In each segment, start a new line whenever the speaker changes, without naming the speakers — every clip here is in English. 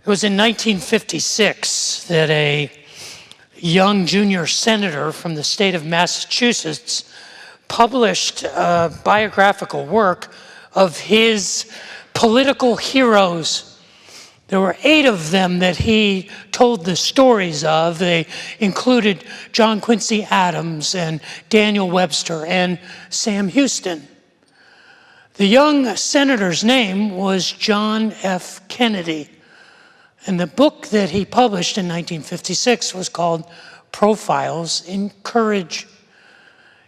It was in 1956 that a young junior senator from the state of Massachusetts published a biographical work of his political heroes. There were 8 of them that he told the stories of. They included John Quincy Adams and Daniel Webster and Sam Houston. The young senator's name was John F. Kennedy. And the book that he published in 1956 was called Profiles in Courage.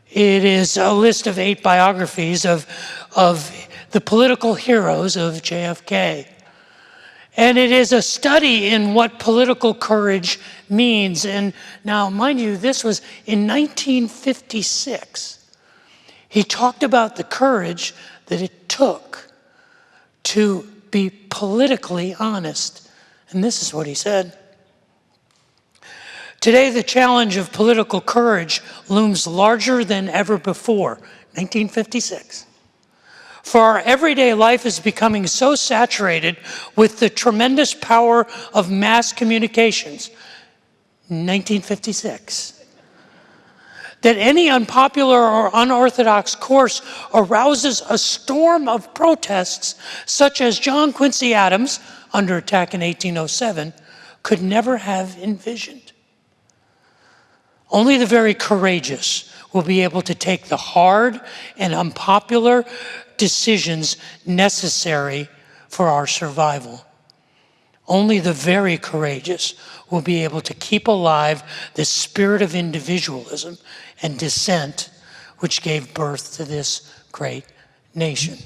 It is a list of 8 biographies of the political heroes of JFK. And it is a study in what political courage means. And now, mind you, this was in 1956. He talked about the courage that it took to be politically honest. And this is what he said. Today, the challenge of political courage looms larger than ever before. 1956. For our everyday life is becoming so saturated with the tremendous power of mass communications. 1956. That any unpopular or unorthodox course arouses a storm of protests such as John Quincy Adams, under attack in 1807, could never have envisioned. Only the very courageous will be able to take the hard and unpopular decisions necessary for our survival. Only the very courageous will be able to keep alive the spirit of individualism and dissent which gave birth to this great nation.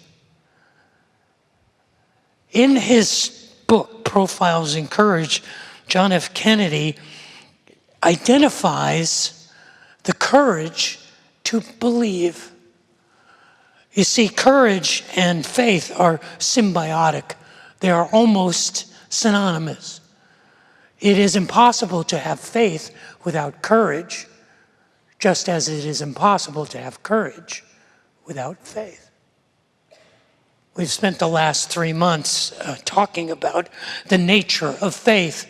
In his book, Profiles in Courage, John F. Kennedy identifies the courage to believe. You see, courage and faith are symbiotic. They are almost synonymous. It is impossible to have faith without courage, just as it is impossible to have courage without faith. We've spent the last 3 months talking about the nature of faith.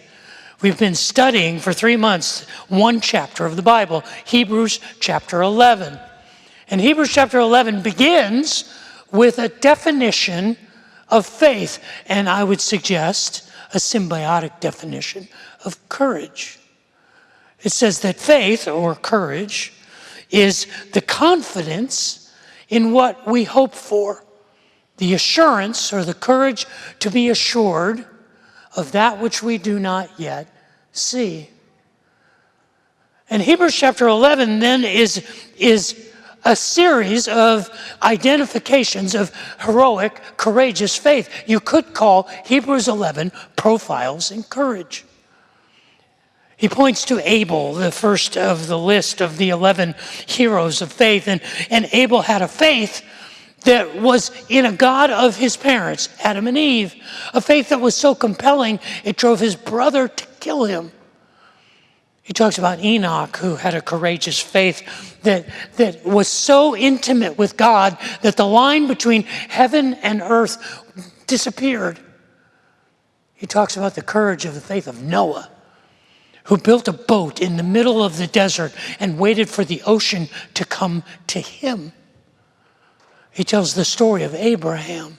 We've been studying for 3 months one chapter of the Bible, Hebrews chapter 11. And Hebrews chapter 11 begins with a definition of faith, and I would suggest a symbiotic definition of courage. It says that faith, or courage, is the confidence in what we hope for, the assurance or the courage to be assured of that which we do not yet see. And Hebrews chapter 11 then is a series of identifications of heroic, courageous faith. You could call Hebrews 11 Profiles in Courage. He points to Abel, the first of the list of the 11 heroes of faith. And Abel had a faith that was in a God of his parents, Adam and Eve. A faith that was so compelling, it drove his brother to kill him. He talks about Enoch, who had a courageous faith that was so intimate with God that the line between heaven and earth disappeared. He talks about the courage of the faith of Noah, who built a boat in the middle of the desert and waited for the ocean to come to him. He tells the story of Abraham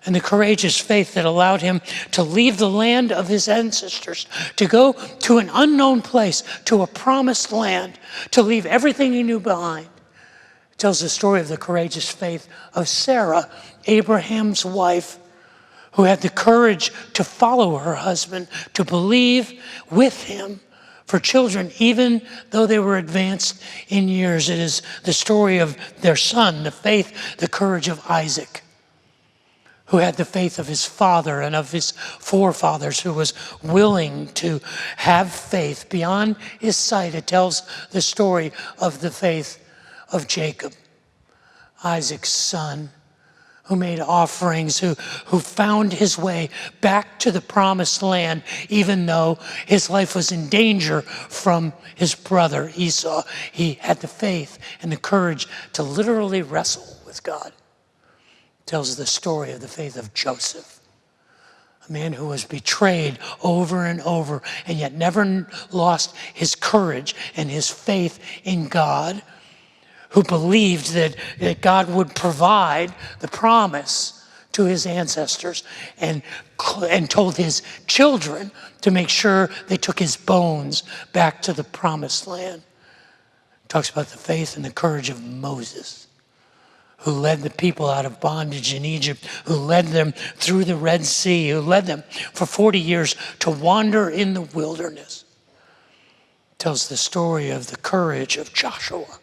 and the courageous faith that allowed him to leave the land of his ancestors, to go to an unknown place, to a promised land, to leave everything he knew behind. He tells the story of the courageous faith of Sarah, Abraham's wife, who had the courage to follow her husband, to believe with him for children, even though they were advanced in years. It is the story of their son, the faith, the courage of Isaac, who had the faith of his father and of his forefathers, who was willing to have faith beyond his sight. It tells the story of the faith of Jacob, Isaac's son, who made offerings, who found his way back to the promised land, even though his life was in danger from his brother Esau. He had the faith and the courage to literally wrestle with God. Tells the story of the faith of Joseph, a man who was betrayed over and over and yet never lost his courage and his faith in God, who believed that God would provide the promise to his ancestors and told his children to make sure they took his bones back to the promised land. It talks about the faith and the courage of Moses, who led the people out of bondage in Egypt, who led them through the Red Sea, who led them for 40 years to wander in the wilderness. It tells the story of the courage of Joshua,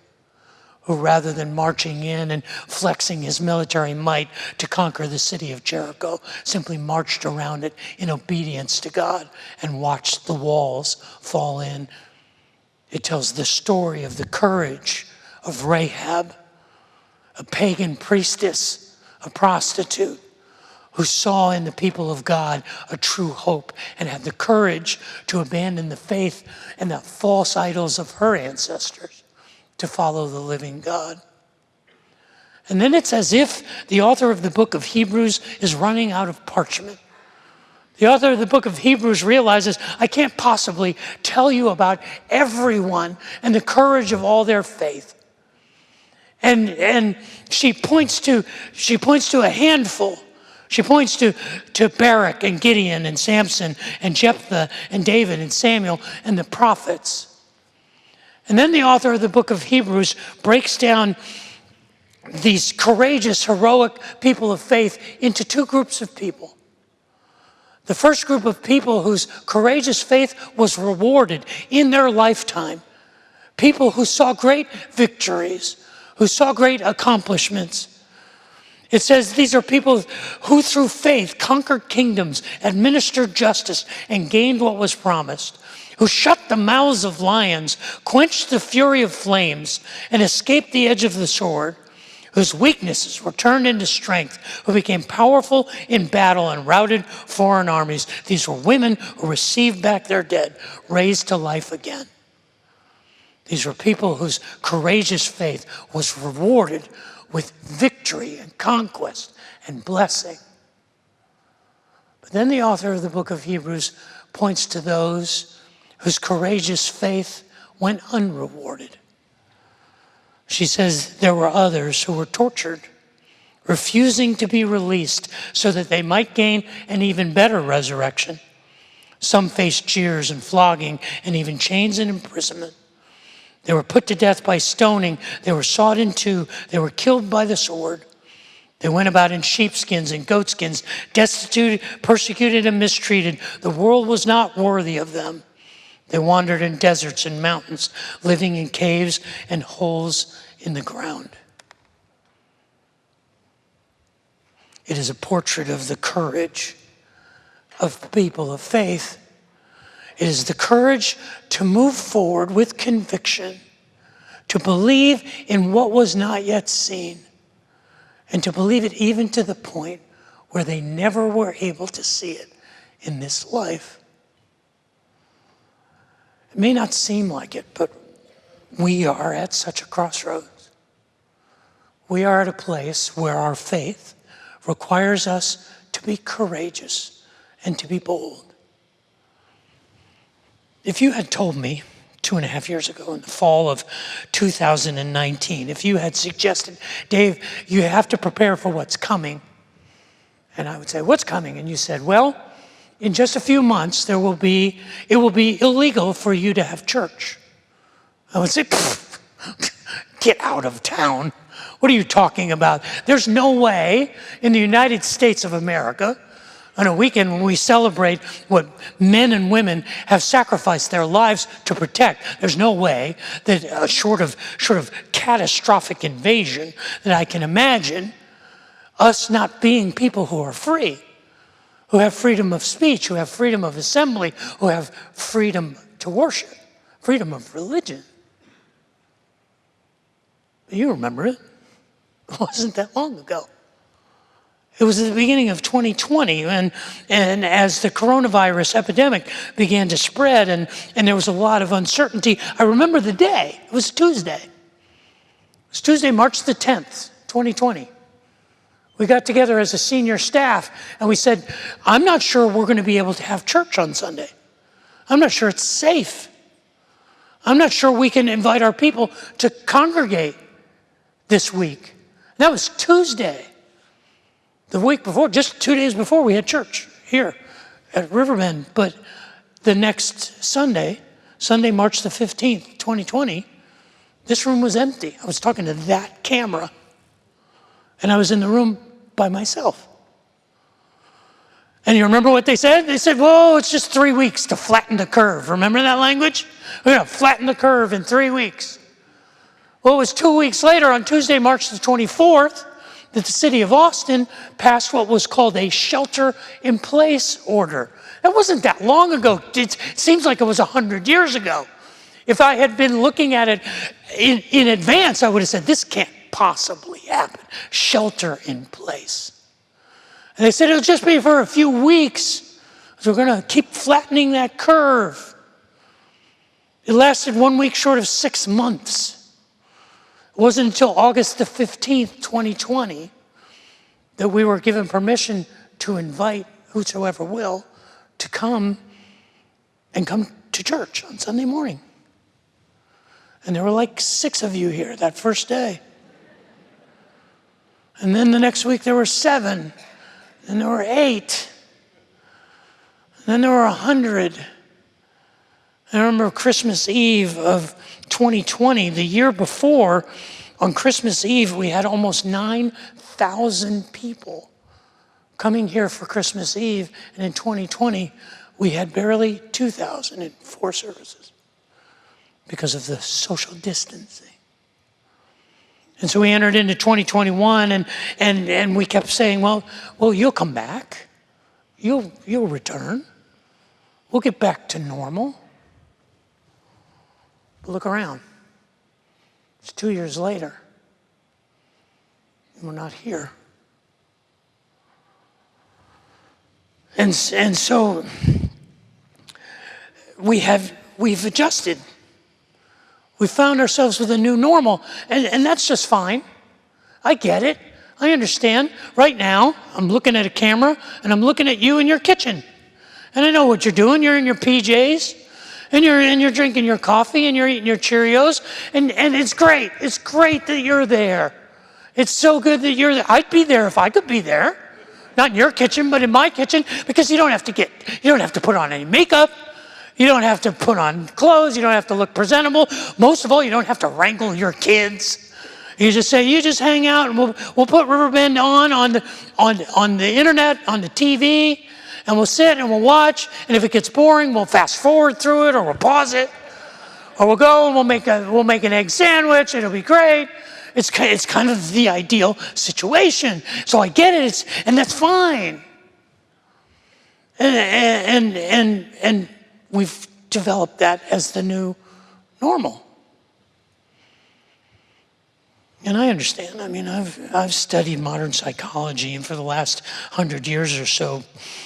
who rather than marching in and flexing his military might to conquer the city of Jericho, simply marched around it in obedience to God and watched the walls fall in. It tells the story of the courage of Rahab, a pagan priestess, a prostitute, who saw in the people of God a true hope and had the courage to abandon the faith and the false idols of her ancestors to follow the living God. And then it's as if the author of the book of Hebrews is running out of parchment. The author of the book of Hebrews realizes, I can't possibly tell you about everyone and the courage of all their faith. And she points to a handful. She points to Barak and Gideon and Samson and Jephthah and David and Samuel and the prophets. And then the author of the book of Hebrews breaks down these courageous, heroic people of faith into two groups of people. The first group of people whose courageous faith was rewarded in their lifetime. People who saw great victories, who saw great accomplishments. It says these are people who through faith conquered kingdoms, administered justice, and gained what was promised, who shut the mouths of lions, quenched the fury of flames, and escaped the edge of the sword, whose weaknesses were turned into strength, who became powerful in battle and routed foreign armies. These were women who received back their dead, raised to life again. These were people whose courageous faith was rewarded with victory and conquest and blessing. But then the author of the book of Hebrews points to those whose courageous faith went unrewarded. She says there were others who were tortured, refusing to be released so that they might gain an even better resurrection. Some faced jeers and flogging and even chains and imprisonment. They were put to death by stoning. They were sawed in two. They were killed by the sword. They went about in sheepskins and goatskins, destitute, persecuted, and mistreated. The world was not worthy of them. They wandered in deserts and mountains, living in caves and holes in the ground. It is a portrait of the courage of people of faith. It is the courage to move forward with conviction, to believe in what was not yet seen, and to believe it even to the point where they never were able to see it in this life. It may not seem like it, but we are at such a crossroads. We are at a place where our faith requires us to be courageous and to be bold. If you had told me 2.5 years ago in the fall of 2019, if you had suggested, Dave, you have to prepare for what's coming, and I would say, what's coming? And you said, well, in just a few months, it will be illegal for you to have church. I would say, get out of town. What are you talking about? There's no way in the United States of America, on a weekend when we celebrate what men and women have sacrificed their lives to protect, there's no way that short of catastrophic invasion that I can imagine us not being people who are free, who have freedom of speech, who have freedom of assembly, who have freedom to worship, freedom of religion. You remember it. It wasn't that long ago. It was at the beginning of 2020, and as the coronavirus epidemic began to spread and there was a lot of uncertainty, I remember the day. It was Tuesday. It was Tuesday, March the 10th, 2020. We got together as a senior staff and we said, I'm not sure we're going to be able to have church on Sunday. I'm not sure it's safe. I'm not sure we can invite our people to congregate this week. That was Tuesday. The week before, just 2 days before, we had church here at Riverbend. But the next Sunday, March the 15th, 2020, this room was empty. I was talking to that camera. And I was in the room by myself. And you remember what they said? They said, whoa, it's just 3 weeks to flatten the curve. Remember that language? We're going to flatten the curve in 3 weeks. Well, it was 2 weeks later, on Tuesday, March the 24th, that the city of Austin passed what was called a shelter-in-place order. That wasn't that long ago. It seems like it was 100 years ago. If I had been looking at it in advance, I would have said, this can't possibly happen. Shelter in place. And they said it'll just be for a few weeks. So we're going to keep flattening that curve. It lasted 1 week short of 6 months. It wasn't until August the 15th, 2020, that we were given permission to invite whosoever will to come to church on Sunday morning. And there were like 6 of you here that first day. And then the next week there were 7. And there were 8. And then there were 100. I remember Christmas Eve of 2020, the year before, on Christmas Eve, we had almost 9,000 people coming here for Christmas Eve. And in 2020, we had barely 2,000 in 4 services because of the social distancing. And so we entered into 2021 and we kept saying, well, you'll come back. You'll return. We'll get back to normal. But look around. It's 2 years later. And we're not here. And so we've adjusted. We found ourselves with a new normal, and that's just fine. I get it. I understand. Right now, I'm looking at a camera, and I'm looking at you in your kitchen. And I know what you're doing. You're in your PJs, and you're drinking your coffee, and you're eating your Cheerios, and it's great. It's great that you're there. It's so good that you're there. I'd be there if I could be there. Not in your kitchen, but in my kitchen, because you don't have to put on any makeup. You don't have to put on clothes. You don't have to look presentable. Most of all, you don't have to wrangle your kids. You just say, you just hang out, and we'll put Riverbend on the internet, on the TV, and we'll sit and we'll watch. And if it gets boring, we'll fast forward through it, or we'll pause it, or we'll go and we'll make an egg sandwich. It'll be great. It's kind of the ideal situation. So I get it, and that's fine. And we've developed that as the new normal. And I understand. I mean, I've studied modern psychology, and for the last 100 years or so,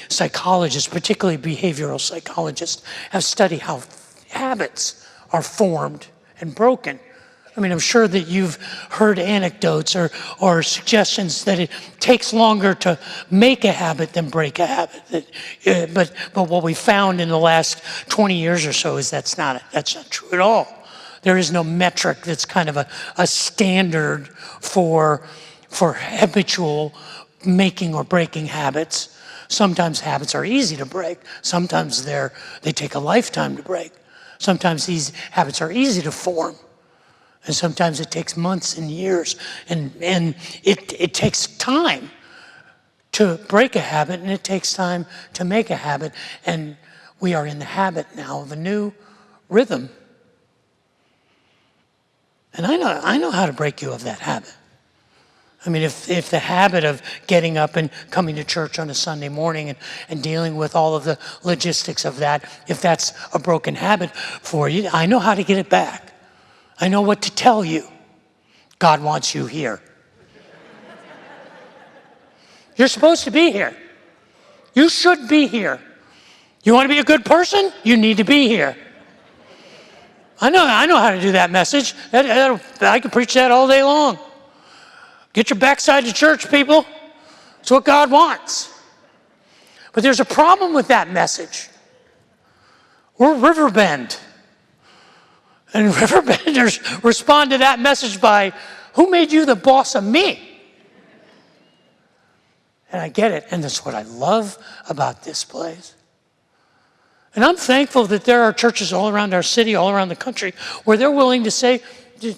psychologists, particularly behavioral psychologists, have studied how habits are formed and broken. I mean, I'm sure that you've heard anecdotes or suggestions that it takes longer to make a habit than break a habit. But what we found in the last 20 years or so is that's not true at all. There is no metric that's kind of a standard for habitual making or breaking habits. Sometimes habits are easy to break. Sometimes they take a lifetime to break. Sometimes these habits are easy to form. And sometimes it takes months and years, and it takes time to break a habit, and it takes time to make a habit, and we are in the habit now of a new rhythm. And I know how to break you of that habit. I mean, if the habit of getting up and coming to church on a Sunday morning and dealing with all of the logistics of that, if that's a broken habit for you, I know how to get it back. I know what to tell you. God wants you here. You're supposed to be here. You should be here. You want to be a good person? You need to be here. I know how to do that message. I can preach that all day long. Get your backside to church, people. It's what God wants. But there's a problem with that message. We're Riverbend. And Riverbenders respond to that message by, who made you the boss of me? And I get it, and that's what I love about this place. And I'm thankful that there are churches all around our city, all around the country, where they're willing to say, you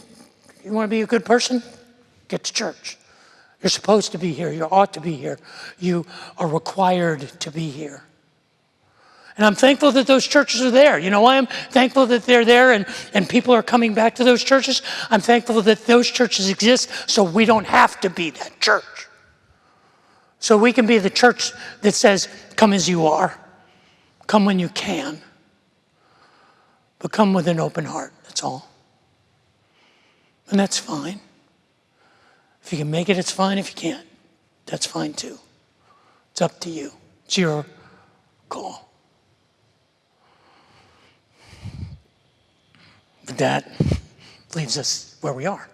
want to be a good person? Get to church. You're supposed to be here. You ought to be here. You are required to be here. And I'm thankful that those churches are there. You know why I'm thankful that they're there and people are coming back to those churches? I'm thankful that those churches exist so we don't have to be that church. So we can be the church that says, come as you are. Come when you can. But come with an open heart, that's all. And that's fine. If you can make it, it's fine. If you can't, that's fine too. It's up to you. It's your call. But that leaves us where we are.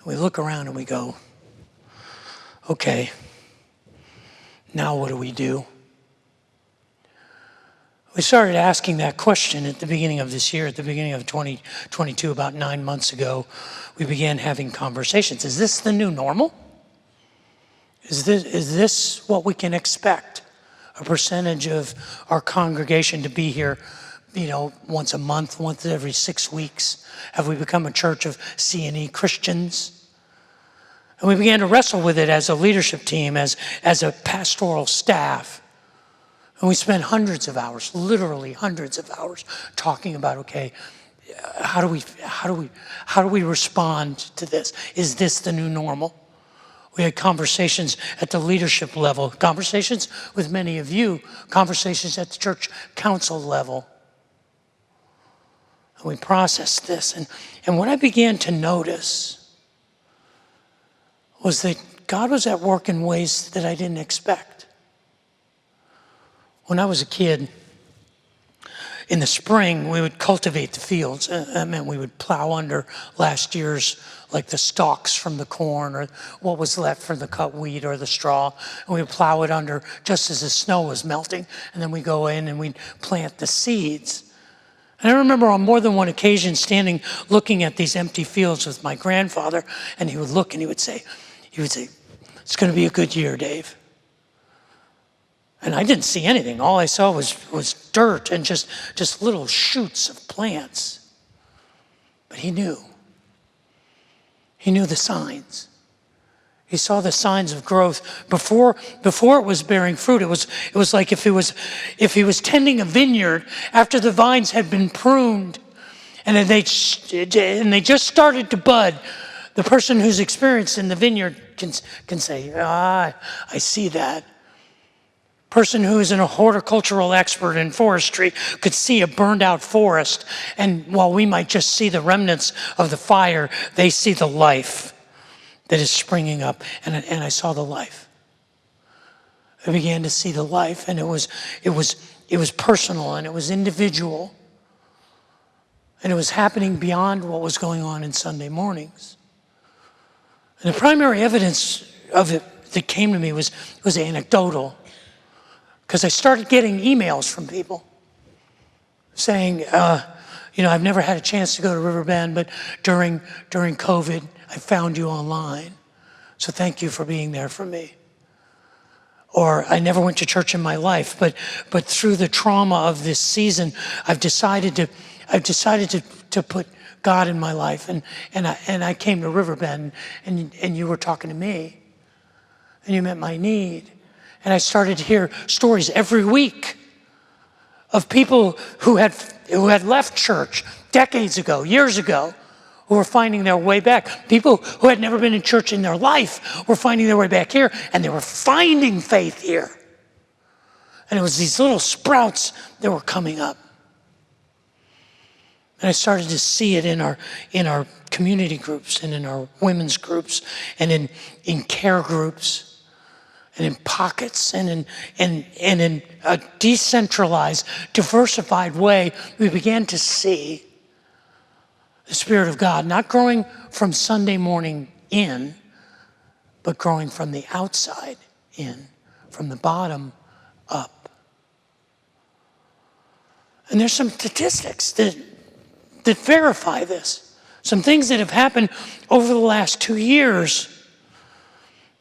We look around and we go, okay, now what do we do? We started asking that question at the beginning of this year, at the beginning of 2022, about 9 months ago. We began having conversations. Is this the new normal? Is this what we can expect? A percentage of our congregation to be here, once a month, once every 6 weeks? Have we become a church of C&E Christians? And we began to wrestle with it as a leadership team, as a pastoral staff. And we spent hundreds of hours, literally hundreds of hours, talking about, okay, how do we respond to this? Is this the new normal? We had conversations at the leadership level, conversations with many of you, conversations at the church council level. And we processed this. And what I began to notice was that God was at work in ways that I didn't expect. When I was a kid, in the spring, we would cultivate the fields. That meant we would plow under last year's, like the stalks from the corn or what was left from the cut wheat or the straw. And we would plow it under just as the snow was melting. And then we'd go in and we'd plant the seeds. And I remember on more than one occasion standing looking at these empty fields with my grandfather, and he would look and he would say, it's going to be a good year, Dave. And I didn't see anything. All I saw was dirt and just little shoots of plants. But he knew. He knew the signs. He saw the signs of growth before it was bearing fruit. It was like if he was tending a vineyard after the vines had been pruned and they just started to bud. The person who's experienced in the vineyard can say, I see that. Person who is a horticultural expert in forestry could see a burned out forest, and while we might just see the remnants of the fire, they see the life that is springing up, and I saw the life. I began to see the life, and it was personal, and it was individual, and it was happening beyond what was going on in Sunday mornings. And the primary evidence of it that came to me was anecdotal. Because I started getting emails from people saying, I've never had a chance to go to Riverbend, but during COVID, I found you online. So thank you for being there for me. Or I never went to church in my life, but through the trauma of this season, I've decided to put God in my life, and I came to Riverbend, and you were talking to me, and you met my need. And I started to hear stories every week of people who had left church decades ago, years ago, who were finding their way back. People who had never been in church in their life were finding their way back here, and they were finding faith here. And it was these little sprouts that were coming up. And I started to see it in our community groups and in our women's groups and in care groups. And in pockets and in a decentralized, diversified way, we began to see the Spirit of God not growing from Sunday morning in, but growing from the outside in, from the bottom up. And there's some statistics that verify this. Some things that have happened over the last 2 years.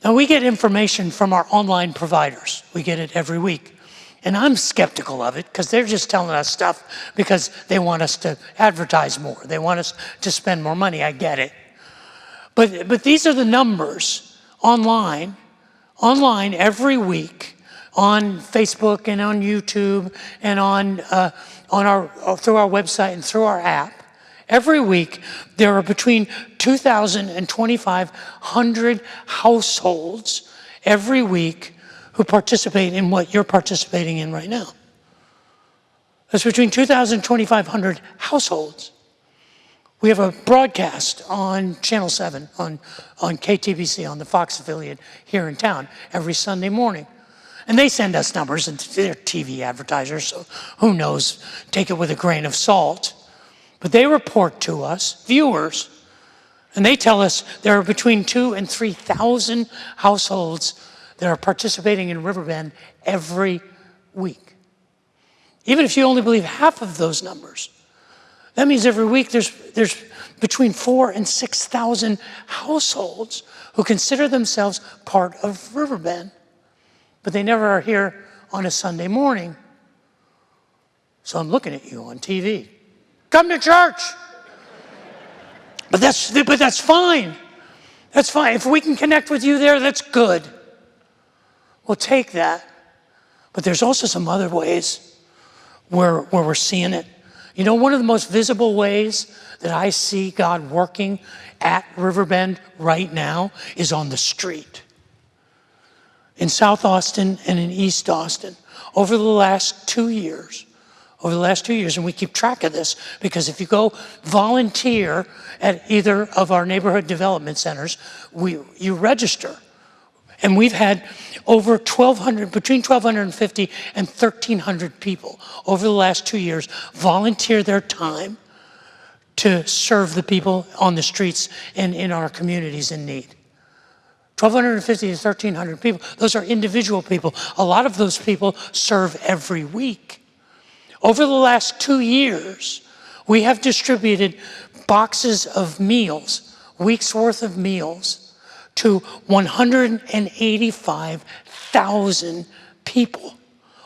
Now, we get information from our online providers. We get it every week. And I'm skeptical of it because they're just telling us stuff because they want us to advertise more. They want us to spend more money. I get it. But these are the numbers online every week on Facebook and on YouTube and through our website and through our app. Every week, there are between 2,000 and 2,500 households every week who participate in what you're participating in right now. That's between 2,000 and 2,500 households. We have a broadcast on Channel 7, on KTBC, on the Fox affiliate here in town, every Sunday morning. And they send us numbers, and they're TV advertisers, so who knows, take it with a grain of salt. But they report to us, viewers, and they tell us there are between 2,000 and 3,000 households that are participating in Riverbend every week. Even if you only believe half of those numbers, that means every week there's between 4,000 and 6,000 households who consider themselves part of Riverbend, but they never are here on a Sunday morning. So I'm looking at you on TV. Come to church. But that's fine. That's fine. If we can connect with you there, that's good. We'll take that. But there's also some other ways where we're seeing it. You know, one of the most visible ways that I see God working at Riverbend right now is on the street. In South Austin and in East Austin, over the last 2 years, and we keep track of this because if you go volunteer at either of our neighborhood development centers, you register. And we've had over 1,200, between 1,250 and 1,300 people over the last 2 years volunteer their time to serve the people on the streets and in our communities in need. 1,250 to 1,300 people, those are individual people. A lot of those people serve every week. Over the last 2 years, we have distributed boxes of meals, weeks worth of meals, to 185,000 people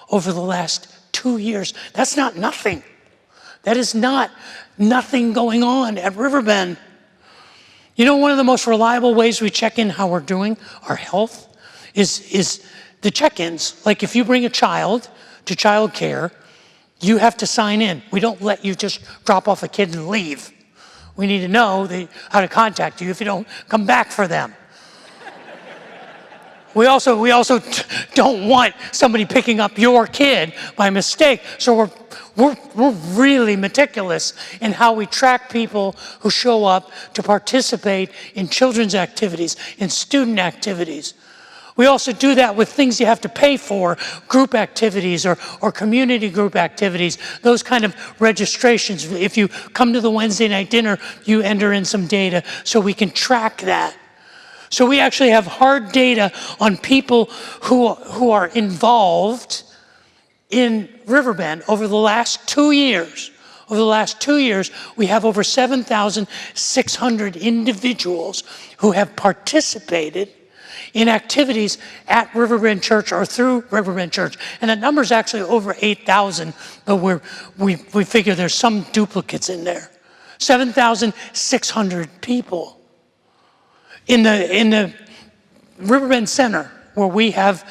over the last 2 years. That's not nothing. That is not nothing going on at Riverbend. You know, one of the most reliable ways we check in how we're doing, our health, is the check-ins. Like if you bring a child to child care, you have to sign in. We don't let you just drop off a kid and leave. We need to know how to contact you if you don't come back for them. We also don't want somebody picking up your kid by mistake. So we're really meticulous in how we track people who show up to participate in children's activities, in student activities. We also do that with things you have to pay for, group activities or community group activities, those kind of registrations. If you come to the Wednesday night dinner, you enter in some data so we can track that. So we actually have hard data on people who are involved in Riverbend over the last 2 years. Over the last 2 years, we have over 7,600 individuals who have participated in activities at Riverbend Church or through Riverbend Church. And that number is actually over 8,000, but we figure there's some duplicates in there. 7,600 people. In the Riverbend Center, where we have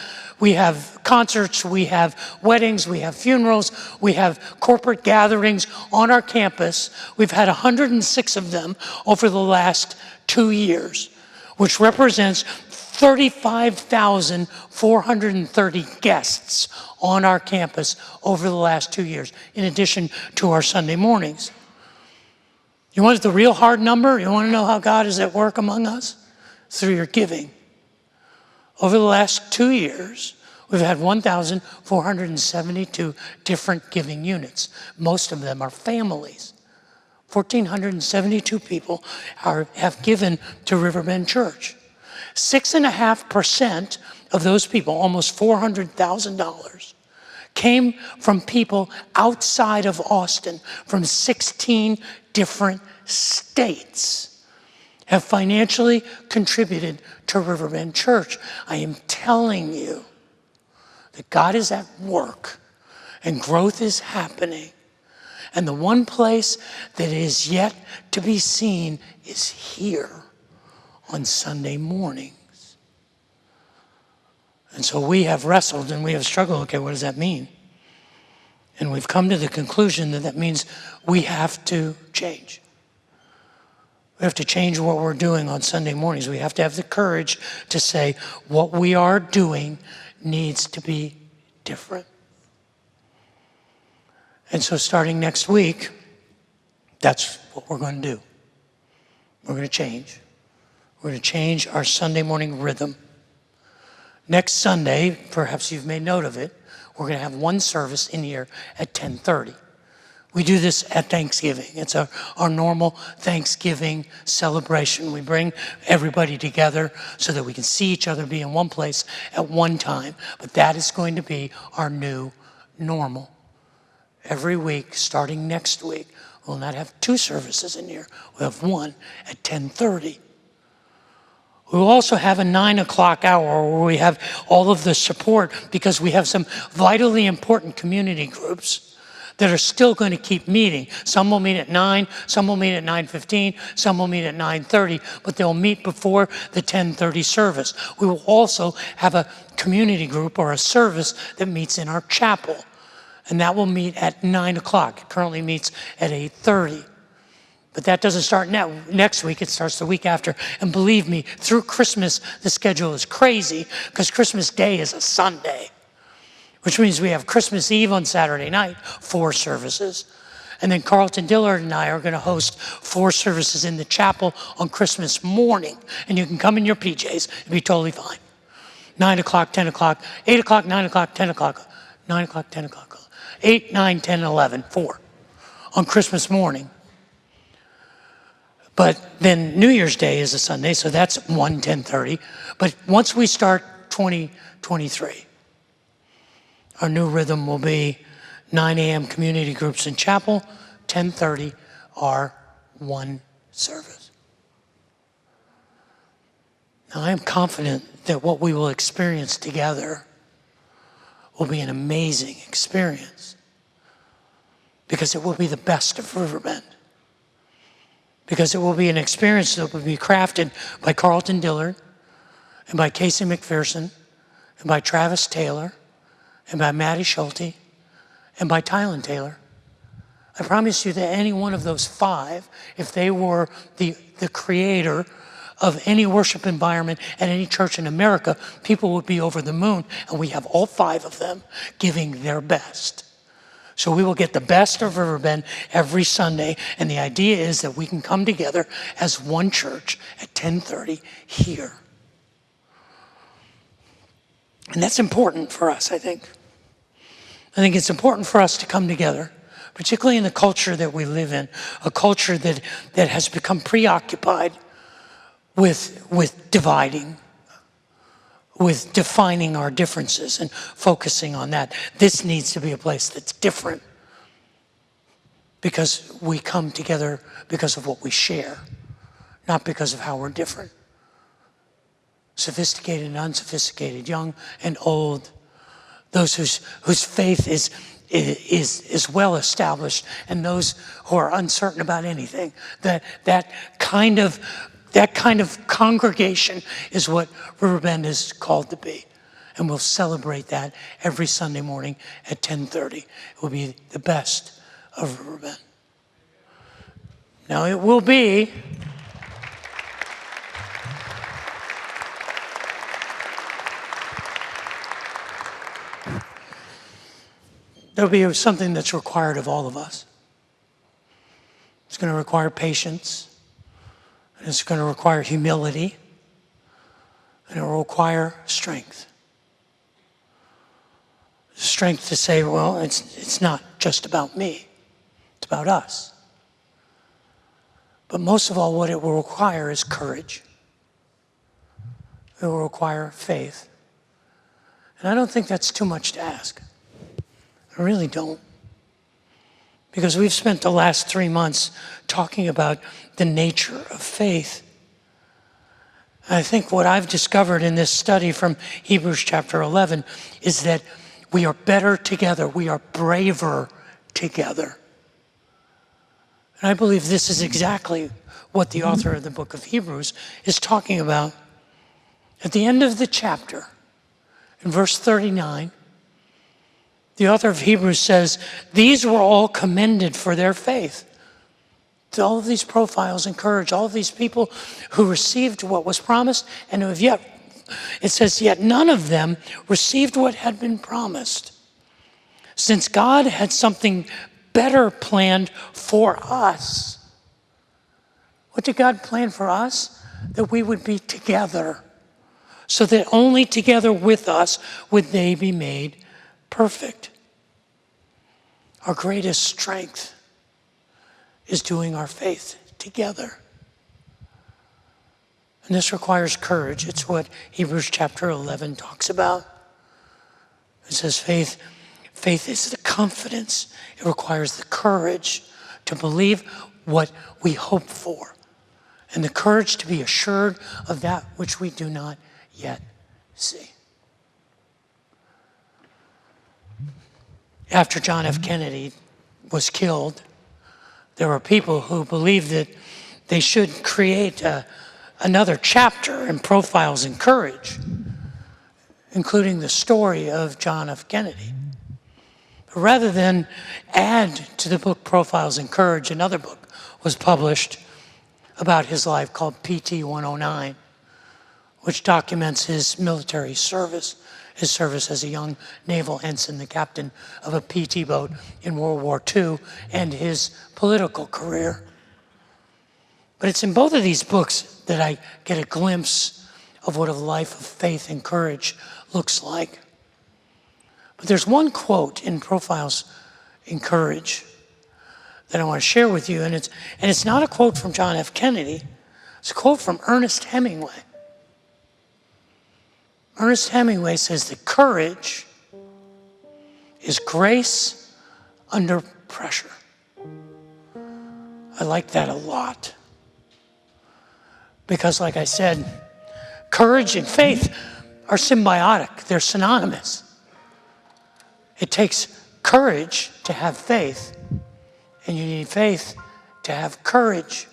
concerts, we have weddings, we have funerals, we have corporate gatherings on our campus. We've had 106 of them over the last 2 years, which represents 35,430 guests on our campus over the last 2 years, in addition to our Sunday mornings. You want the real hard number? You want to know how God is at work among us? Through your giving. Over the last 2 years, we've had 1,472 different giving units. Most of them are families. 1,472 people have given to Riverbend Church. 6.5% of those people, almost $400,000, came from people outside of Austin, from 16 different states, have financially contributed to Riverbend Church. I am telling you that God is at work and growth is happening. And the one place that is yet to be seen is here on Sunday mornings. And so we have wrestled and we have struggled. Okay, what does that mean? And we've come to the conclusion that that means we have to change. We have to change what we're doing on Sunday mornings. We have to have the courage to say what we are doing needs to be different. And so starting next week, that's what we're going to do. We're going to change. We're going to change our Sunday morning rhythm. Next Sunday, perhaps you've made note of it, we're going to have one service in here at 10:30. We do this at Thanksgiving. It's our normal Thanksgiving celebration. We bring everybody together so that we can see each other, be in one place at one time. But that is going to be our new normal. Every week, starting next week, we'll not have two services in here. We'll have one at 10:30. We'll also have a 9 o'clock hour where we have all of the support because we have some vitally important community groups that are still going to keep meeting. Some will meet at 9, some will meet at 9:15, some will meet at 9:30, but they'll meet before the 10:30 service. We will also have a community group or a service that meets in our chapel, and that will meet at 9 o'clock. It currently meets at 8:30. But that doesn't start next week, it starts the week after. And believe me, through Christmas, the schedule is crazy because Christmas Day is a Sunday, which means we have Christmas Eve on Saturday night, 4 services. And then Carlton Dillard and I are going to host 4 services in the chapel on Christmas morning. And you can come in your PJs and be totally fine. 9 o'clock, 10 o'clock, 8 o'clock, 9 o'clock, 10 o'clock, 9 o'clock, 10 o'clock, 8, 9, 10, 11, 4 on Christmas morning. But then New Year's Day is a Sunday, so that's 1, 10:30. But once we start 2023, our new rhythm will be 9 a.m. community groups in chapel, 10:30 our one service. Now I am confident that what we will experience together will be an amazing experience because it will be the best of Riverbend. Because it will be an experience that will be crafted by Carlton Dillard and by Casey McPherson and by Travis Taylor and by Maddie Schulte and by Tylen Taylor. I promise you that any one of those 5, if they were the creator of any worship environment at any church in America, people would be over the moon. And we have all 5 of them giving their best. So we will get the best of Riverbend every Sunday, and the idea is that we can come together as one church at 10:30 here. And that's important for us, I think. I think it's important for us to come together, particularly in the culture that we live in, a culture that has become preoccupied with dividing, with defining our differences and focusing on that. This needs to be a place that's different because we come together because of what we share, not because of how we're different. Sophisticated and unsophisticated, young and old, those whose faith is well established, and those who are uncertain about anything. That kind of congregation is what Riverbend is called to be. And we'll celebrate that every Sunday morning at 10:30. It will be the best of Riverbend. Now it will be there'll be something that's required of all of us. It's going to require patience. And it's going to require humility, and it will require strength. Strength to say, well, it's not just about me, it's about us. But most of all, what it will require is courage. it will require faith. And I don't think that's too much to ask. I really don't. Because we've spent the last 3 months talking about the nature of faith. And I think what I've discovered in this study from Hebrews chapter 11 is that we are better together. We are braver together. And I believe this is exactly what the author of the book of Hebrews is talking about. At the end of the chapter, in verse 39, the author of Hebrews says, these were all commended for their faith. To all of these profiles encourage all of these people who received what was promised and who have yet, it says, yet none of them received what had been promised. Since God had something better planned for us. What did God plan for us? That we would be together, so that only together with us would they be made perfect. Our greatest strength is doing our faith together. And this requires courage. It's what Hebrews chapter 11 talks about. It says faith is the confidence. It requires the courage to believe what we hope for, and the courage to be assured of that which we do not yet see. After John F. Kennedy was killed, there were people who believed that they should create another chapter in Profiles in Courage, including the story of John F. Kennedy. But rather than add to the book Profiles in Courage, another book was published about his life called PT 109, which documents his military service, his service as a young naval ensign, the captain of a PT boat in World War II, and his political career. But it's in both of these books that I get a glimpse of what a life of faith and courage looks like. But there's one quote in Profiles in Courage that I want to share with you, and it's not a quote from John F. Kennedy. It's a quote from Ernest Hemingway. Ernest Hemingway says that courage is grace under pressure. I like that a lot. Because like I said, courage and faith are symbiotic. They're synonymous. It takes courage to have faith, and you need faith to have courage.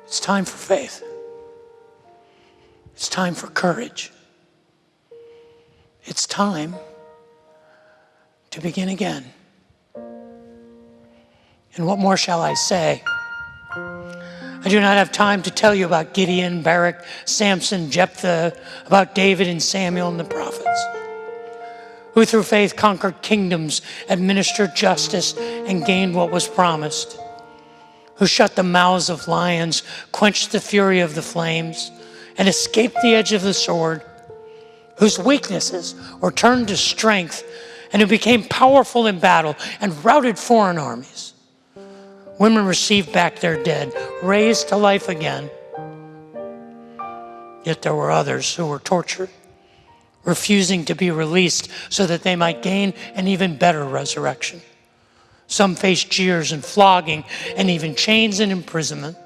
It's time for faith. It's time for courage. It's time to begin again. And what more shall I say? I do not have time to tell you about Gideon, Barak, Samson, Jephthah, about David and Samuel and the prophets, who through faith conquered kingdoms, administered justice, and gained what was promised, who shut the mouths of lions, quenched the fury of the flames, and escaped the edge of the sword, whose weaknesses were turned to strength, and who became powerful in battle and routed foreign armies. Women received back their dead, raised to life again. Yet there were others who were tortured, refusing to be released so that they might gain an even better resurrection. Some faced jeers and flogging and even chains and imprisonment.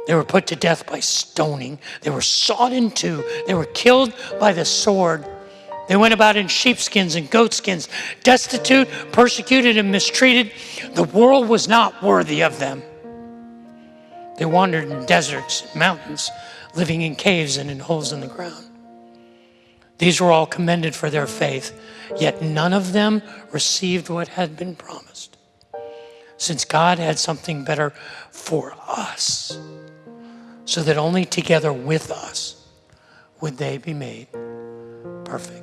They were put to death by stoning. They were sawed in two. They were killed by the sword. They went about in sheepskins and goatskins, destitute, persecuted, and mistreated. The world was not worthy of them. They wandered in deserts and mountains, living in caves and in holes in the ground. These were all commended for their faith, yet none of them received what had been promised, since God had something better for us, so that only together with us would they be made perfect.